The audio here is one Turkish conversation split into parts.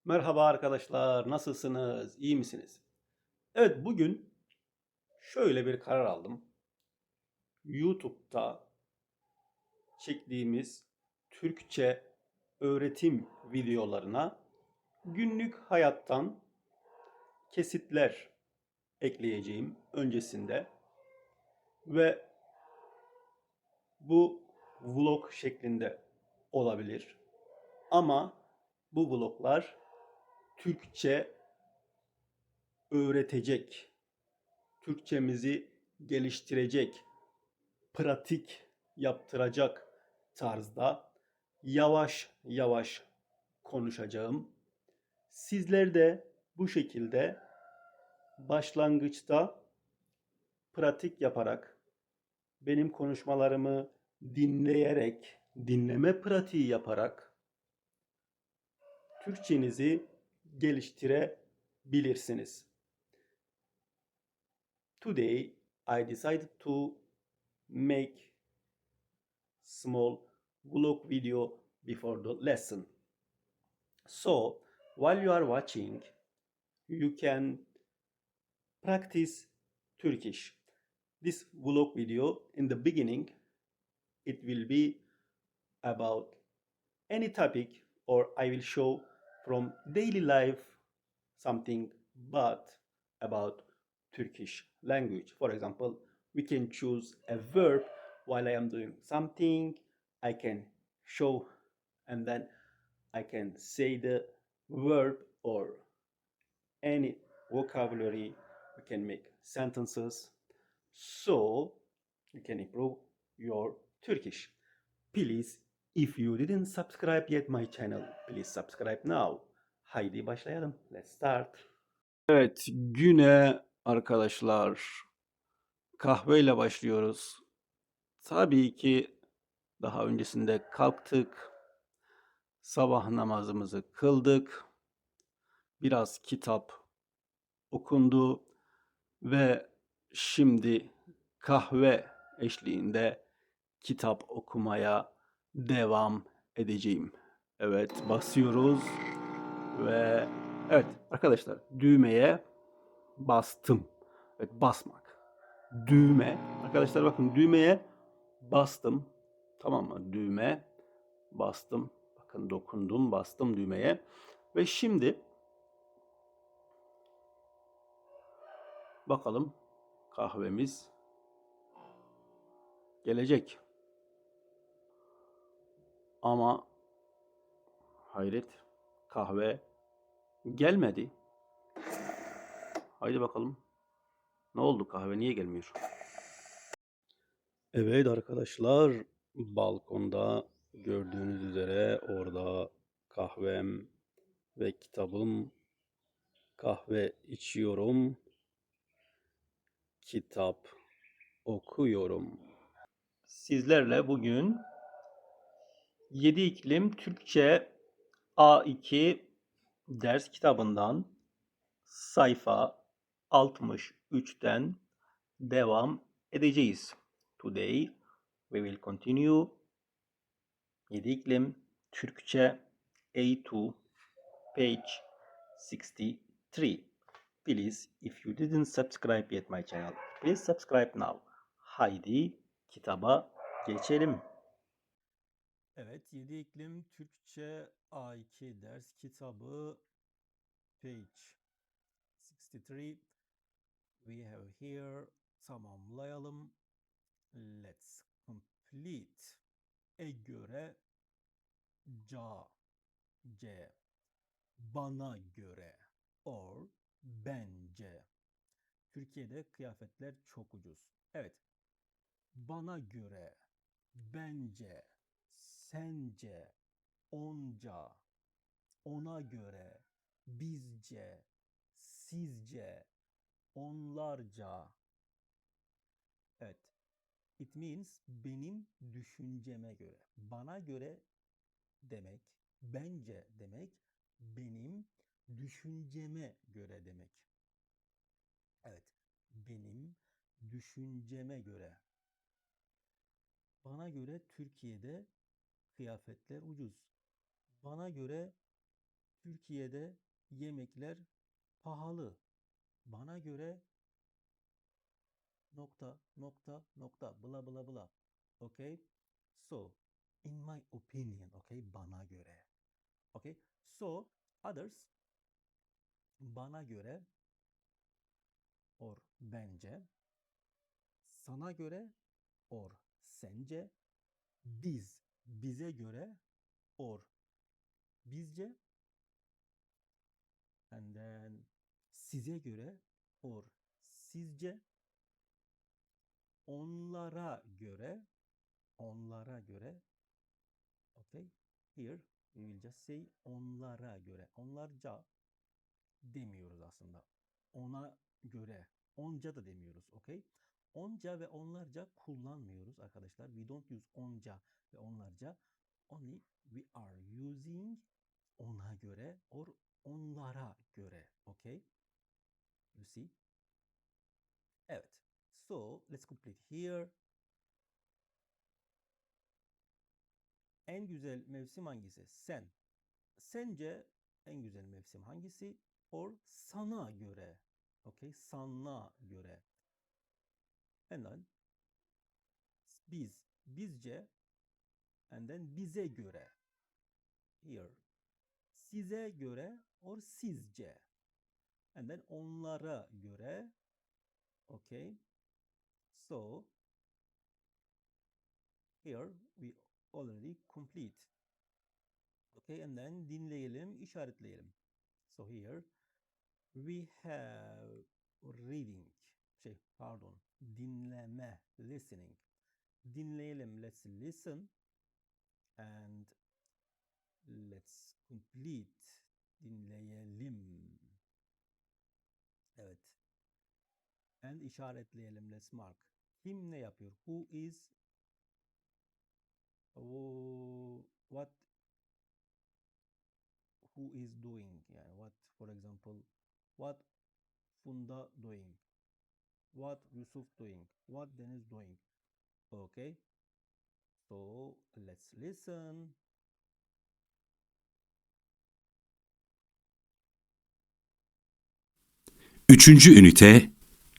Merhaba arkadaşlar, nasılsınız? İyi misiniz? Evet, bugün şöyle bir karar aldım. YouTube'da çektiğimiz Türkçe öğretim videolarına günlük hayattan kesitler ekleyeceğim öncesinde ve bu vlog şeklinde olabilir. Ama bu vloglar Türkçe öğretecek, Türkçemizi geliştirecek, pratik yaptıracak tarzda yavaş yavaş konuşacağım. Sizler de bu şekilde başlangıçta pratik yaparak, benim konuşmalarımı dinleyerek, dinleme pratiği yaparak Türkçenizi geliştirebilirsiniz. Today I decided to make small vlog video before the lesson. So while you are watching, you can practice Turkish. This vlog video in the beginning, it will be about any topic, or I will show from daily life something but about Turkish language. For example, we can choose a verb while I am doing something. I can show and then I can say the verb or any vocabulary. We can make sentences so you can improve your Turkish. Please, if you didn't subscribe yet my channel, please subscribe now. Haydi başlayalım. Let's start. Evet, güne arkadaşlar kahveyle başlıyoruz. Tabii ki daha öncesinde kalktık, sabah namazımızı kıldık, biraz kitap okundu ve şimdi kahve eşliğinde kitap okumaya devam edeceğim. Evet, basıyoruz ve evet arkadaşlar, düğmeye bastım. Evet, basmak. Düğme. Arkadaşlar bakın, düğmeye bastım. Tamam mı? Düğme bastım. Bakın, dokundum, bastım düğmeye. Ve şimdi bakalım, kahvemiz gelecek. Ama hayret, kahve gelmedi. Haydi bakalım. Ne oldu, kahve niye gelmiyor? Evet arkadaşlar, balkonda gördüğünüz üzere orada kahvem ve kitabım. Kahve içiyorum, kitap okuyorum. Sizlerle bugün 7 İklim Türkçe A2 ders kitabından sayfa 63'ten devam edeceğiz. Today we will continue 7 İklim Türkçe A2 page 63. Please, if you didn't subscribe yet my channel, please subscribe now. Haydi kitaba geçelim. Evet, 7 İklim Türkçe A2 ders kitabı page 63. We have here, tamamlayalım. Let's complete. Göre, ca, c, bana göre, or bence. Türkiye'de kıyafetler çok ucuz. Evet. Bana göre, bence, sence, onca, ona göre, bizce, sizce, onlarca. Evet. It means benim düşünceme göre. Bana göre demek, bence demek, benim düşünceme göre demek. Evet. Benim düşünceme göre. Bana göre Türkiye'de kıyafetler ucuz. Bana göre Türkiye'de yemekler pahalı. Bana göre nokta nokta nokta bla bla bla. Okay? So, in my opinion, okay? Bana göre. Okay? So, others bana göre or bence, sana göre or sence, bize göre or bizce, and then size göre or sizce, onlara göre, okay? Here we will just say onlara göre. Onlarca demiyoruz aslında. Ona göre. Onca da demiyoruz, okay? Onca ve onlarca kullanmıyoruz arkadaşlar. We don't use onca ve onlarca. Only we are using ona göre or onlara göre, okay? You see? Evet. So, let's complete here. En güzel mevsim hangisi? Sen. Sence en güzel mevsim hangisi? Or sana göre. Okay? Sana göre. And then bizce, and then bize göre. Here. Size göre or sizce. And then onlara göre. Okay? So, here we already complete. Okay, and then dinleyelim, işaretleyelim. So here we have reading. Dinleme, listening. Dinleyelim, let's listen. And let's complete. Dinleyelim. Evet. And işaretleyelim, let's mark. Kim ne yapıyor? Who is what who is doing? Yani what, for example, what Funda doing? What Yusuf doing? What Deniz doing? Okay. So let's listen. Üçüncü ünite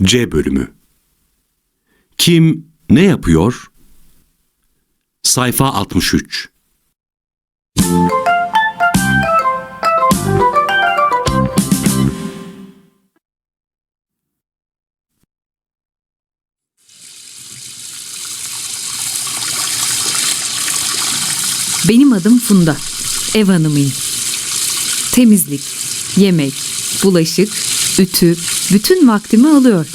C bölümü. Kim ne yapıyor? Sayfa 63. Benim adım Funda. Ev hanımıyım. Temizlik, yemek, bulaşık, ütü bütün vaktimi alıyor.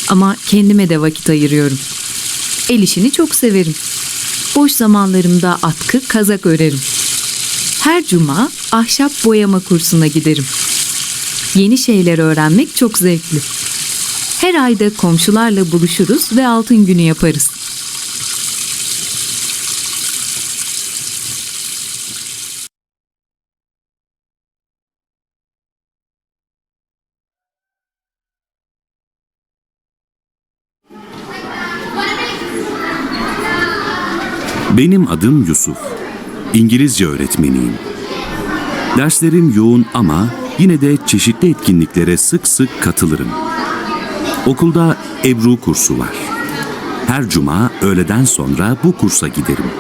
Ama kendime de vakit ayırıyorum. El işini çok severim. Boş zamanlarımda atkı, kazak örerim. Her cuma ahşap boyama kursuna giderim. Yeni şeyler öğrenmek çok zevkli. Her ayda komşularla buluşuruz ve altın günü yaparız. Benim adım Yusuf. İngilizce öğretmeniyim. Derslerim yoğun ama yine de çeşitli etkinliklere sık sık katılırım. Okulda Ebru kursu var. Her cuma öğleden sonra bu kursa giderim.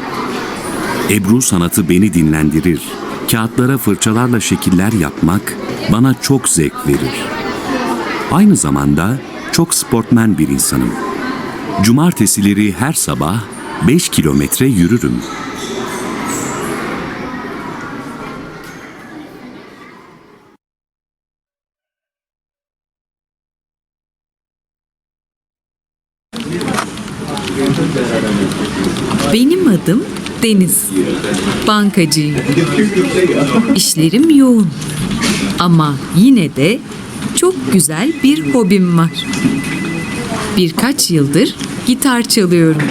Ebru sanatı beni dinlendirir. Kağıtlara fırçalarla şekiller yapmak bana çok zevk verir. Aynı zamanda çok sportmen bir insanım. Cumartesileri her sabah 5 kilometre yürürüm. Benim adım Deniz. Bankacıyım. İşlerim yoğun. Ama yine de çok güzel bir hobim var. Birkaç yıldır gitar çalıyorum.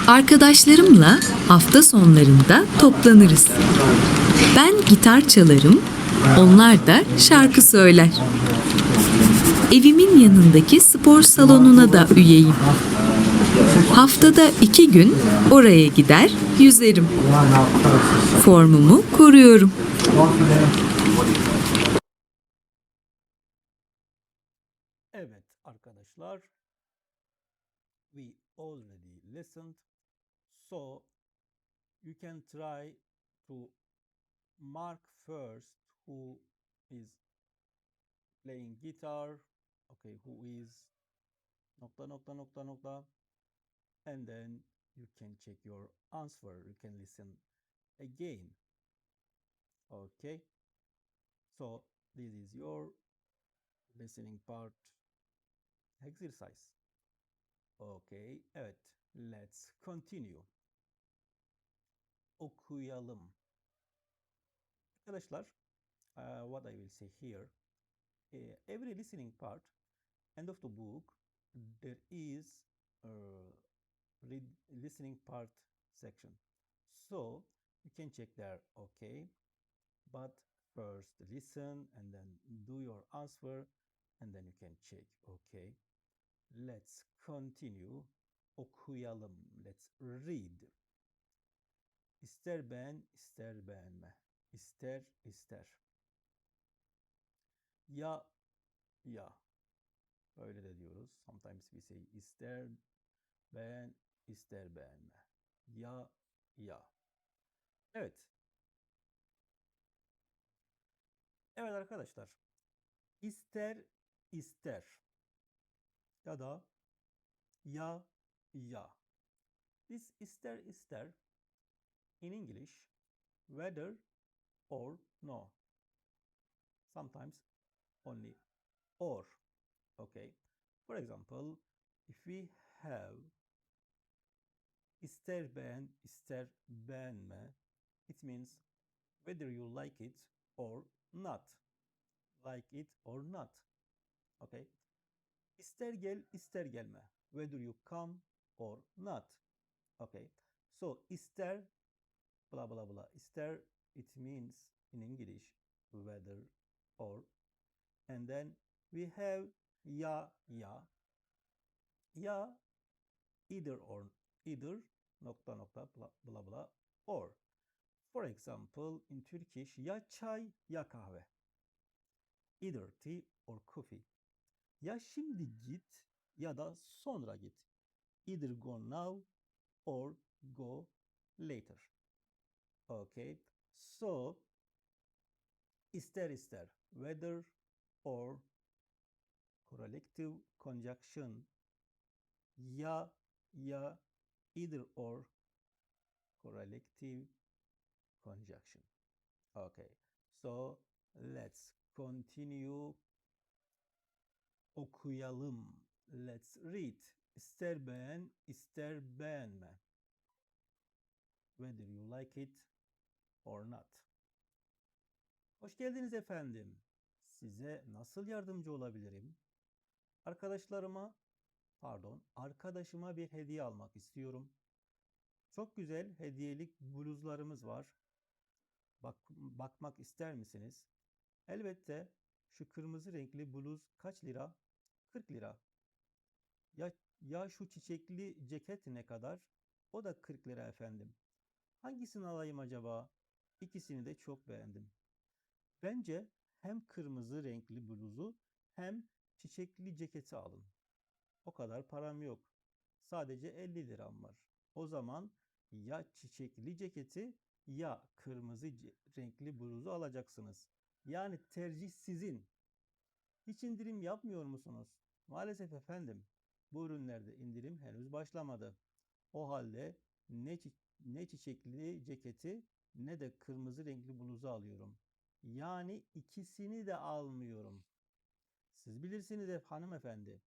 Arkadaşlarımla hafta sonlarında toplanırız. Ben gitar çalarım, onlar da şarkı söyler. Evimin yanındaki spor salonuna da üyeyim. Haftada 2 gün oraya gider, yüzerim. Formumu koruyorum. Evet arkadaşlar. We already listened. So you can try to mark first who is playing guitar, okay, who is nokta nokta nokta nokta, and then you can check your answer. You can listen again. Okay, so this is your listening part exercise. Okay, evet, let's continue. Okuyalım. Arkadaşlar, what I will say here, every listening part, end of the book, there is a listening part section. So you can check there, okay, but first listen and then do your answer and then you can check, okay. Let's continue. Okuyalım. Let's read. İster beğen, ister beğenme. İster, ister. Ya, ya. Öyle de diyoruz. Sometimes we say ister beğen, ister beğenme. Ya, ya. Evet. Evet arkadaşlar. İster, ister. Ya da ya, ya. This ister, ister in English, whether or no. Sometimes only or. Okay. For example, if we have ister beğen, ister beğenme, it means whether you like it or not. Like it or not. Okay. İster gel, ister gelme. Whether you come or not. Okay. So ister, blah blah blah. Ister, it means in English whether or. And then we have ya, ya. Ya, either or, either nokta nokta blah blah blah or. For example, in Turkish, ya çay ya kahve. Either tea or coffee. Ya şimdi git ya da sonra git. Either go now or go later. Okay. So ister ister, whether or, correlative conjunction, ya, either or, correlative conjunction. Okay, so let's continue. Okuyalım. Let's read. İster beğen, ister beğenme. Whether you like it or not. Hoş geldiniz efendim. Size nasıl yardımcı olabilirim? Arkadaşıma bir hediye almak istiyorum. Çok güzel hediyelik bluzlarımız var. Bakmak ister misiniz? Elbette. Şu kırmızı renkli bluz kaç lira? 40 lira. Ya şu çiçekli ceket ne kadar? O da 40 lira efendim. Hangisini alayım acaba? İkisini de çok beğendim. Bence hem kırmızı renkli bluzu hem çiçekli ceketi alın. O kadar param yok. Sadece 50 liram var. O zaman ya çiçekli ceketi ya kırmızı renkli bluzu alacaksınız. Yani tercih sizin. Hiç indirim yapmıyor musunuz? Maalesef efendim. Bu ürünlerde indirim henüz başlamadı. O halde ne çiçekli ceketi ne de kırmızı renkli bluzu alıyorum. Yani ikisini de almıyorum. Siz bilirsiniz hanımefendi.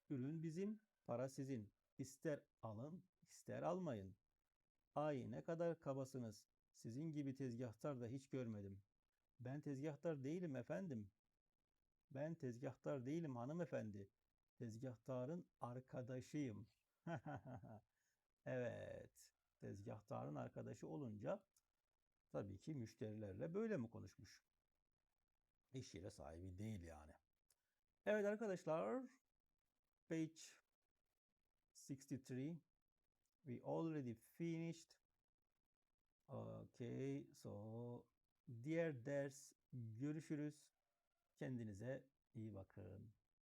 Ürün bizim, para sizin. İster alın, ister almayın. Ay ne kadar kabasınız. Sizin gibi tezgahtar da hiç görmedim. Ben tezgahtar değilim efendim. Ben tezgahtar değilim hanımefendi. Tezgahtarın arkadaşıyım. Evet, tezgahtarın arkadaşı olunca tabii ki müşterilerle böyle mi konuşmuş? İş yeri sahibi değil yani. Evet arkadaşlar, page 63. We already finished. Okay, so Diğer ders görüşürüz. Kendinize iyi bakın.